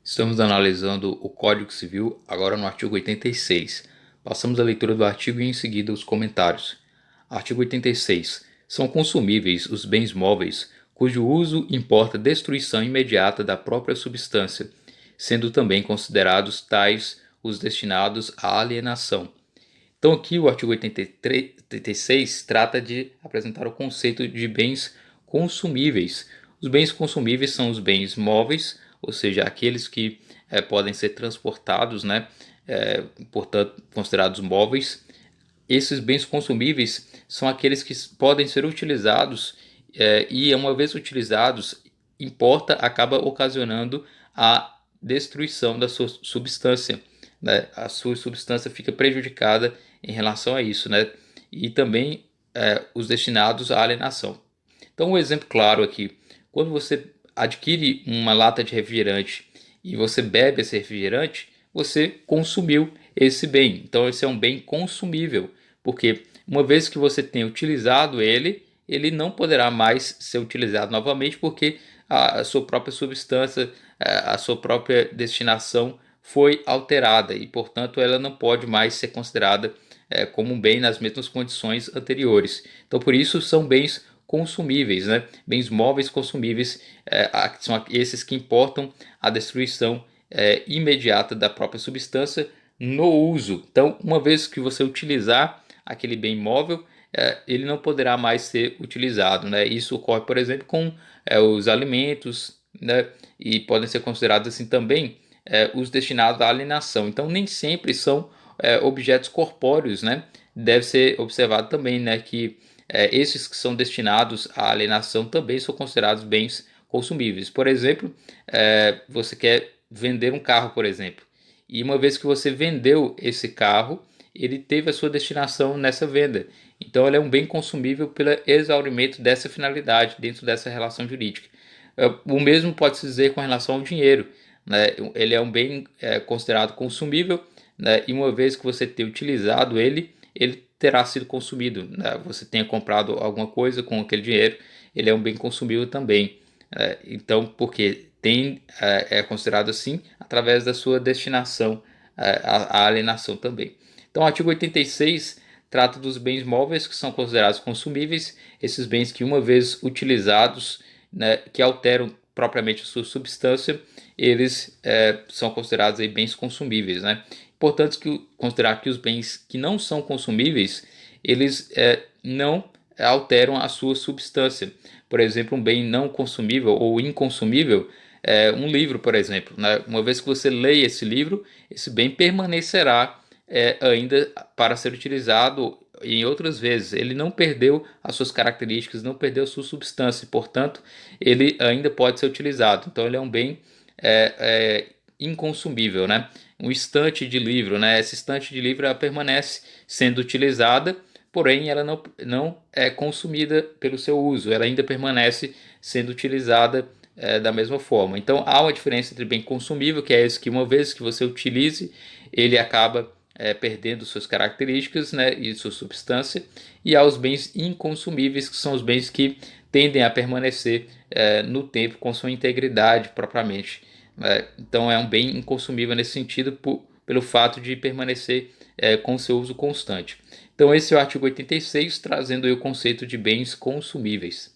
Estamos analisando o Código Civil, agora no artigo 86. Passamos a leitura do artigo e em seguida os comentários. Artigo 86. São consumíveis os bens móveis cujo uso importa destruição imediata da própria substância, sendo também considerados tais os destinados à alienação. Então aqui o artigo 86 trata de apresentar o conceito de bens consumíveis. Os bens consumíveis são os bens móveis, ou seja, aqueles que podem ser transportados, né? Portanto, considerados móveis. Esses bens consumíveis são aqueles que podem ser utilizados e, uma vez utilizados, acaba ocasionando a destruição da sua substância, né? A sua substância fica prejudicada em relação a isso, né? E também os destinados à alienação. Então, um exemplo claro aqui: quando você adquire uma lata de refrigerante e você bebe esse refrigerante, você consumiu esse bem. Então, esse é um bem consumível, porque uma vez que você tenha utilizado ele, ele não poderá mais ser utilizado novamente, porque a sua própria substância, a sua própria destinação foi alterada e, portanto, ela não pode mais ser considerada como um bem nas mesmas condições anteriores. Então, por isso, são bens consumíveis, né? Bens móveis consumíveis são esses que importam a destruição imediata da própria substância no uso. Então, uma vez que você utilizar aquele bem móvel, ele não poderá mais ser utilizado, né? Isso ocorre, por exemplo, com os alimentos, né? E podem ser considerados assim também os destinados à alienação. Então, nem sempre são objetos corpóreos, né? Deve ser observado também, né, que esses que são destinados à alienação também são considerados bens consumíveis. Por exemplo, você quer vender um carro, por exemplo, e uma vez que você vendeu esse carro, ele teve a sua destinação nessa venda. Então, ele é um bem consumível pelo exaurimento dessa finalidade dentro dessa relação jurídica. O mesmo pode se dizer com relação ao dinheiro, né? Ele é um bem considerado consumível, né? E uma vez que você ter utilizado ele, ele terá sido consumido, né? Você tenha comprado alguma coisa com aquele dinheiro, ele é um bem consumível também. Então, porque é considerado assim através da sua destinação à alienação também. Então, o artigo 86 trata dos bens móveis que são considerados consumíveis, esses bens que, uma vez utilizados, né, que alteram propriamente a sua substância, eles são considerados aí bens consumíveis, né? Importante considerar que os bens que não são consumíveis, eles não alteram a sua substância. Por exemplo, um bem não consumível ou inconsumível um livro, por exemplo, né? Uma vez que você leia esse livro, esse bem permanecerá ainda para ser utilizado em outras vezes. Ele não perdeu as suas características, não perdeu a sua substância, portanto, ele ainda pode ser utilizado. Então, ele é um bem inconsumível, né? Um estante de livro, né? Essa estante de livro ela permanece sendo utilizada, porém ela não é consumida pelo seu uso, ela ainda permanece sendo utilizada da mesma forma. Então há uma diferença entre bem consumível, que é esse que uma vez que você utilize, ele acaba perdendo suas características, né, e sua substância, e há os bens inconsumíveis, que são os bens que tendem a permanecer no tempo com sua integridade propriamente. Então é um bem inconsumível nesse sentido pelo fato de permanecer com seu uso constante. Então esse é o artigo 86, trazendo aí o conceito de bens consumíveis.